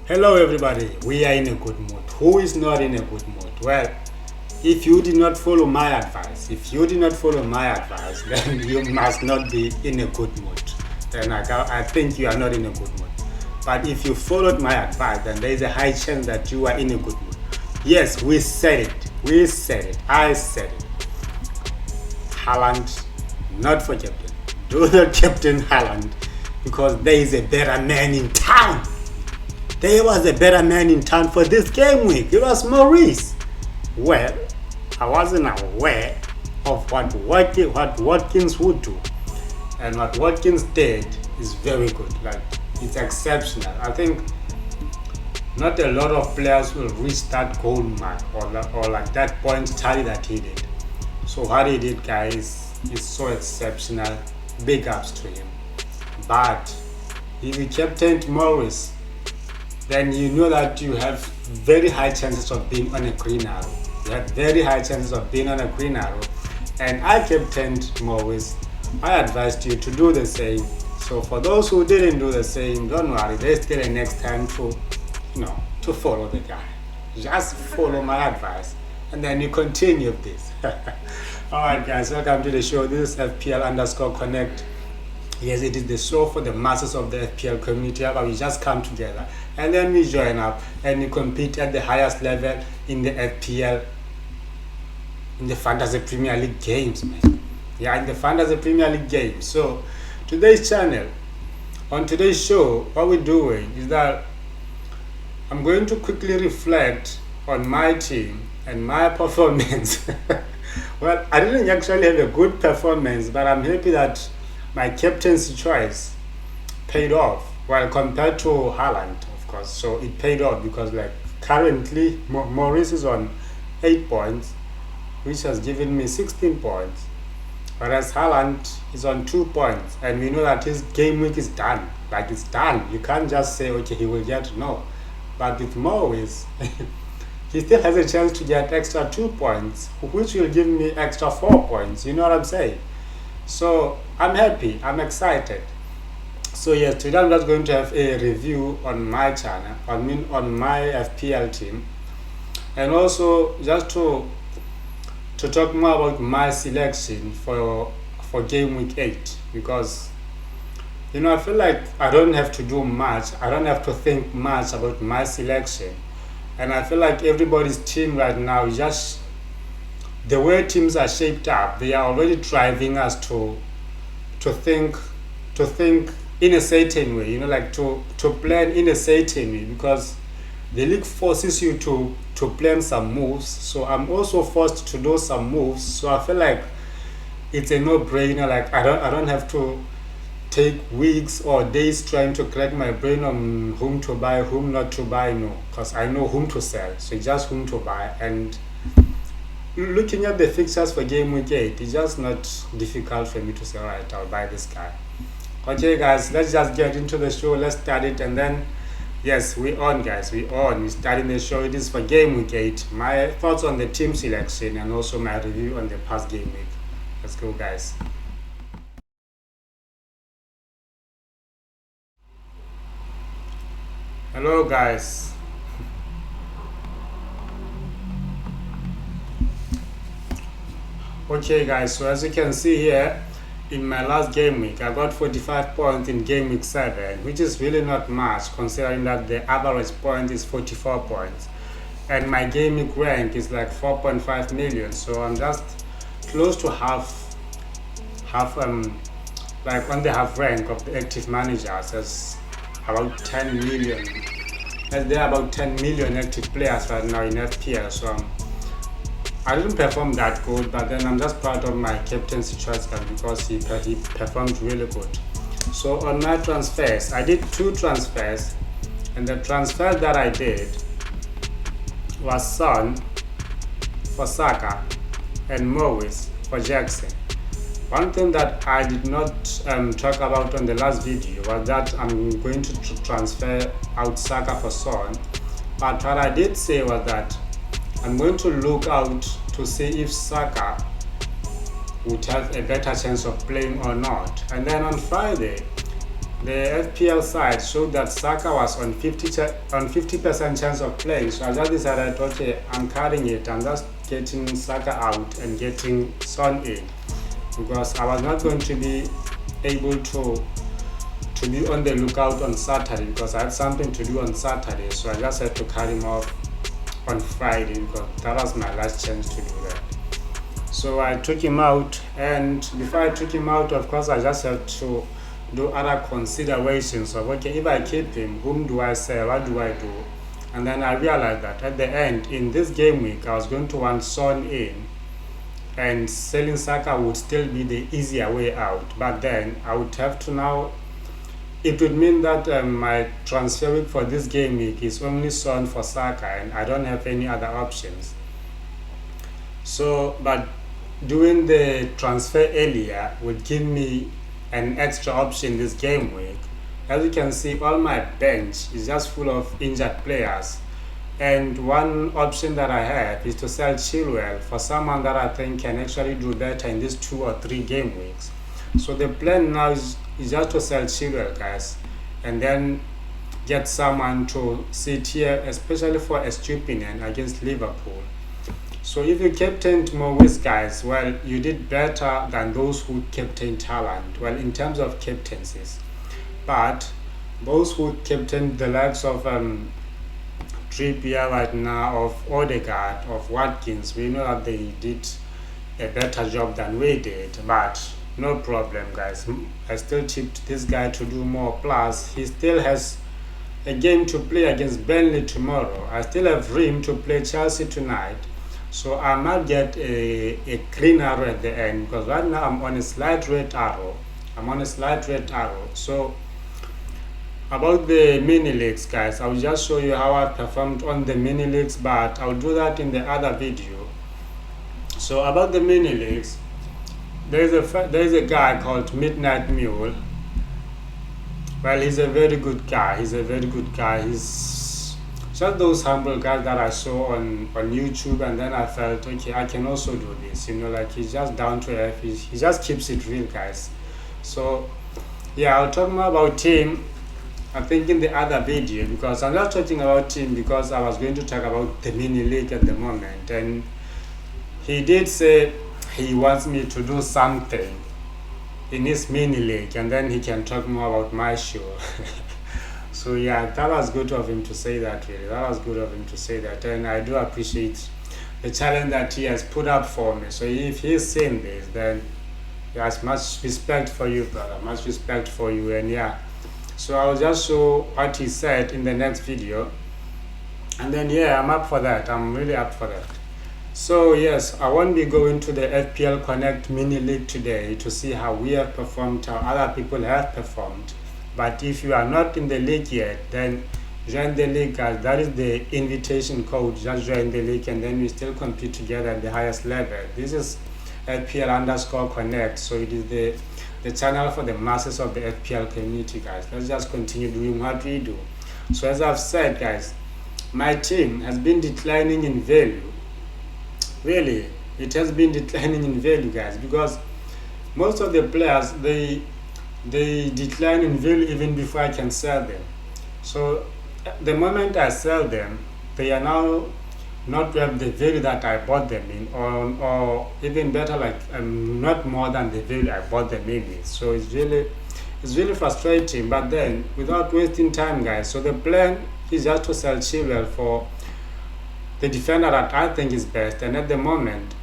Hello everybody, we are in a good mood. Who is not in a good mood? Well, if you did not follow my advice, then you must not be in a good mood. Then I think you are not in a good mood. But if you followed my advice, then there is a high chance that you are in a good mood. Yes, we said it. I said it. Haaland, not for captain. Do not captain Haaland because there is a better man in town. There was a better man in town for this game week. It was Maurice. Well, I wasn't aware of what Watkins would do. And what Watkins did is very good. Like, it's exceptional. I think not a lot of players will reach that goal mark or like that point tally that he did. So what he did, guys, is so exceptional. Big ups to him. But if you captained Maurice, then you know that you have very high chances of being on a green arrow. And I captained Maurice. I advised you to do the same. So for those who didn't do the same, don't worry. There's still a next time to follow the guy. Just follow my advice, and then you continue with this. Alright guys, welcome to the show. This is FPL_Connect. Yes, it is the show for the masses of the FPL community, but we just come together and then we join up and we compete at the highest level in the FPL, in the Fantasy Premier League games, man. Yeah, in the Fantasy Premier League games. So, on today's show, what we're doing is that I'm going to quickly reflect on my team and my performance. Well, I didn't actually have a good performance, but I'm happy that my captaincy choice paid off. Well, compared to Haaland, of course. So it paid off because, like, currently Maurice is on 8 points, which has given me 16 points. Whereas Haaland is on 2 points, and we know that his game week is done. Like, it's done. You can't just say, okay, he will get no. But with Maurice, he still has a chance to get extra 2 points, which will give me extra 4 points. You know what I'm saying? So I'm happy, I'm excited. So yes, today I'm just going to have a review on my channel, on my FPL team, and also just to talk more about my selection for game week 8, because I feel like I don't have to do much, I don't have to think much about my selection, and I feel like everybody's team right now is just the way teams are shaped up. They are already driving us to think in a certain way, like to plan in a certain way, because the league forces you to plan some moves. So I'm also forced to do some moves. So I feel like it's a no-brainer. Like, I don't have to take weeks or days trying to crack my brain on whom to buy, whom not to buy, no, because I know whom to sell. So just whom to buy. And looking at the fixtures for game week 8, it's just not difficult for me to say, alright, I'll buy this guy. Okay guys, let's just get into the show. Let's start it, and then yes, we on, guys, we're starting the show. It is for game week 8, my thoughts on the team selection and also my review on the past game week. Let's go, guys. Hello guys. Okay guys, so as you can see here, in my last game week, I got 45 points in game week 7, which is really not much considering that the average point is 44 points. And my game week rank is like 4.5 million, so I'm just close to half like on the half rank of the active managers, as about 10 million. As there are about 10 million active players right now in FPL, so I didn't perform that good, but then I'm just proud of my captaincy choice because he performed really good. So on my transfers, I did 2 transfers, and the transfer that I did was Son for Saka and Maurice for Jackson. One thing that I did not talk about on the last video was that I'm going to transfer out Saka for Son, but what I did say was that I'm going to look out to see if Saka would have a better chance of playing or not. And then on Friday, the FPL side showed that Saka was on 50% chance of playing. So I just decided, okay, I'm cutting it. I'm just getting Saka out and getting Son in, because I was not going to be able to be on the lookout on Saturday, because I had something to do on Saturday. So I just had to cut him off on Friday, because that was my last chance to do that. So I took him out, and before I took him out, of course, I just had to do other considerations of, okay, if I keep him, whom do I sell, what do I do? And then I realized that at the end, in this game week, I was going to want Son in, and selling Saka would still be the easier way out. But then I would have to now, it would mean that my transfer week for this game week is only Son for Saka, and I don't have any other options. So, but doing the transfer earlier would give me an extra option this game week. As you can see, all my bench is just full of injured players, and one option that I have is to sell Chilwell for someone that I think can actually do better in these 2 or 3 game weeks. So the plan now is just to sell Chilwell, guys, and then get someone to sit here, especially for a Estupinian against Liverpool. So if you captained Morris, guys, well, you did better than those who captained Haaland, well, in terms of captaincies. But those who captained the likes of Trippier right now, of Odegaard, of Watkins, we know that they did a better job than we did. But no problem, guys. I still tipped this guy to do more. Plus, he still has a game to play against Burnley tomorrow. I still have room to play Chelsea tonight. So I might get a green arrow at the end, because right now I'm on a slight red arrow. So about the mini leagues, guys, I'll just show you how I performed on the mini leagues, but I'll do that in the other video. So about the mini leagues, there is a guy called Midnight Mule. Well, he's a very good guy. He's just those humble guys that I saw on YouTube, and then I felt, okay, I can also do this, like he's just down to earth. He just keeps it real, guys. So yeah, I'll talk more about him, I think, in the other video, because I'm not talking about him because I was going to talk about the mini league at the moment, and he did say he wants me to do something in his mini league, and then he can talk more about my show. So yeah, that was good of him to say that, really. And I do appreciate the challenge that he has put up for me. So if he's saying this, then he has much respect for you, brother. Much respect for you. And yeah, so I'll just show what he said in the next video. And then yeah, I'm up for that. I'm really up for that. So yes, I won't be going to the FPL Connect mini league today to see how we have performed, how other people have performed. But if you are not in the league yet, then join the league, guys. That is the invitation code. Just join the league, and then we still compete together at the highest level. This is FPL_Connect. So it is the channel for the masses of the FPL community, guys. Let's just continue doing what we do. So as I've said, guys, my team has been declining in value. Really, it has been declining in value, guys, because most of the players, they decline in value even before I can sell them. So the moment I sell them, they are now not have the value that I bought them in, or even better, like not more than the value I bought them in with. So it's really frustrating. But then, without wasting time, guys, so the plan is just to sell Chilwell for the defender that I think is best. And at the moment,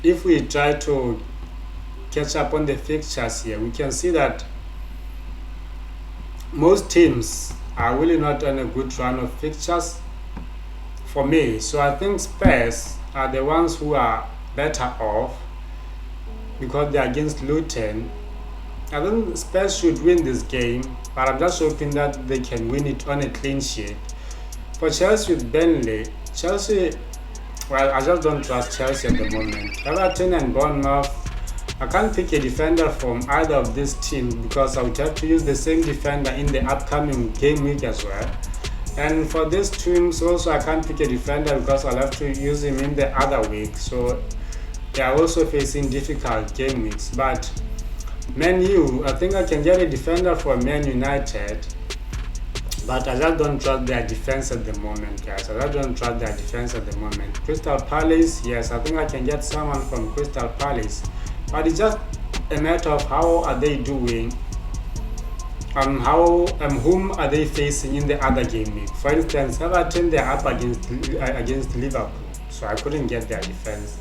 if we try to catch up on the fixtures here, we can see that most teams are really not on a good run of fixtures for me. So I think Spurs are the ones who are better off because they're against Luton. I think Spurs should win this game, but I'm just hoping that they can win it on a clean sheet. For Chelsea with Burnley, well, I just don't trust Chelsea at the moment. Everton and Bournemouth, I can't pick a defender from either of these teams because I would have to use the same defender in the upcoming game week as well. And for these teams also, I can't pick a defender because I'll have to use him in the other week. So they are also facing difficult game weeks. But Man U, I think I can get a defender for Man United, but I just don't trust their defense at the moment, guys. I just don't trust their defense at the moment. Crystal Palace, yes, I think I can get someone from Crystal Palace, but it's just a matter of how are they doing, whom are they facing in the other game week. For instance, Everton, they're up against Liverpool, so I couldn't get their defense.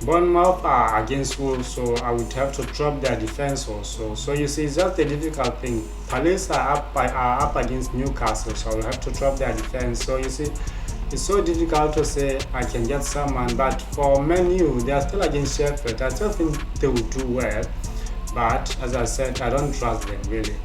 Bournemouth are against Wolves, so I would have to drop their defense also. So you see, it's just a difficult thing. Palace are up against Newcastle, so I will have to drop their defense. So you see, it's so difficult to say I can get someone. But for Man U, they are still against Sheffield. I still think they will do well, but as I said, I don't trust them really.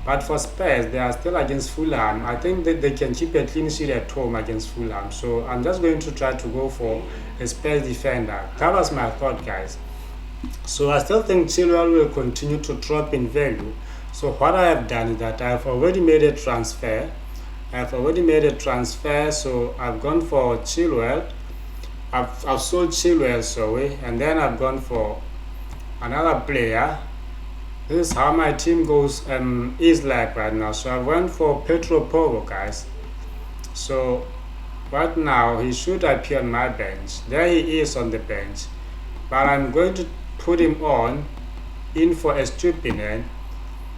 But for Spurs, they are still against Fulham. I think that they can keep a clean sheet at home against Fulham. So I'm just going to try to go for a Spurs defender. That was my thought, guys. So I still think Chilwell will continue to drop in value. So what I have done is that I have already made a transfer. So I've gone for Chilwell. I've sold Chilwell, sorry, and then I've gone for another player. This is how my team goes is like right now. So I went for Petro, guys. So right now he should appear on my bench. There he is on the bench, but I'm going to put him in for Estupinian,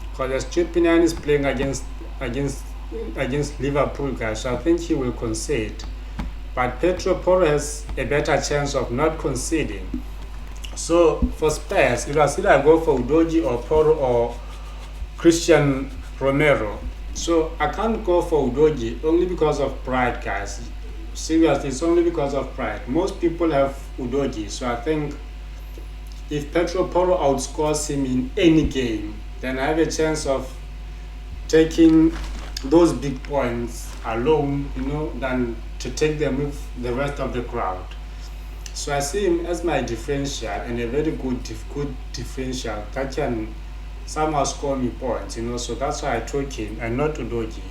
because Estupinian is playing against Liverpool, guys. So I think he will concede, but Petro has a better chance of not conceding. So for Spurs, it was either I go for Udogie or Porro or Christian Romero. So I can't go for Udogie only because of pride, guys. Seriously, it's only because of pride. Most people have Udogie, so I think if Petro Porro outscores him in any game, then I have a chance of taking those big points alone, than to take them with the rest of the crowd. So I see him as my differential, and a very good differential that can somehow score me points, so that's why I took him and not Udogie.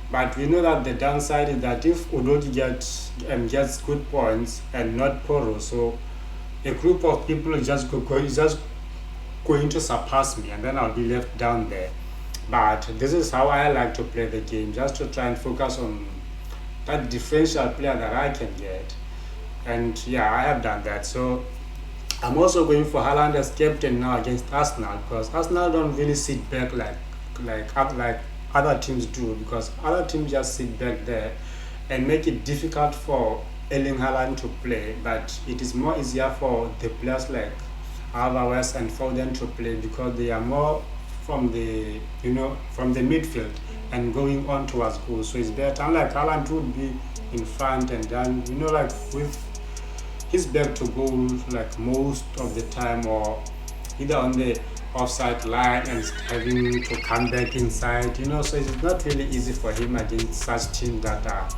But we know that the downside is that if Udogie gets good points and not Porro, so a group of people is just going to surpass me, and then I'll be left down there. But this is how I like to play the game, just to try and focus on that differential player that I can get. And yeah, I have done that. So I'm also going for Haaland as captain now against Arsenal, because Arsenal don't really sit back like other teams do, because other teams just sit back there and make it difficult for Erling Haaland to play. But it is more easier for the players like Alvarez and Foden to play, because they are more from the midfield and going on towards goal. So it's better. Unlike Haaland would be in front, and then with his back to goal like most of the time, or either on the offside line and having to come back inside, so it's not really easy for him against such teams that are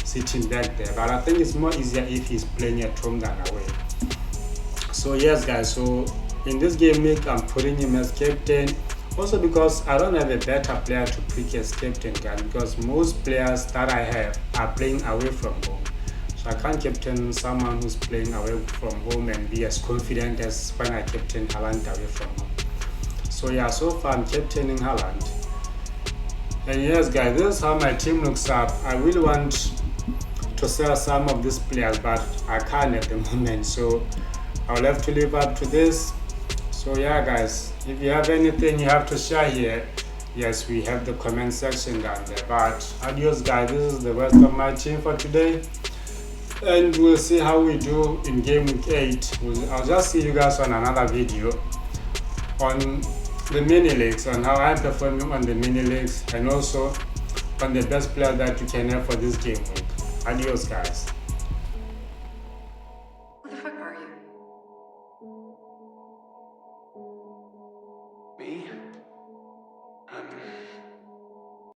sitting back there. But I think it's more easier if he's playing at home than away. So yes, guys, so in this game week I'm putting him as captain, also because I don't have a better player to pick as captain, guys, because most players that I have are playing away from home. I can't captain someone who's playing away from home and be as confident as when I captain Haaland away from home. So yeah, so far I'm captaining Haaland. And yes, guys, this is how my team looks up. I really want to sell some of these players, but I can't at the moment. So I'll have to live up to this. So yeah, guys, if you have anything you have to share here, yes, we have the comment section down there. But adios, guys. This is the rest of my team for today, and we'll see how we do in game week 8. I'll just see you guys on another video on the mini leagues, on how I'm performing on the mini leagues, and also on the best player that you can have for this game week. Adios, guys.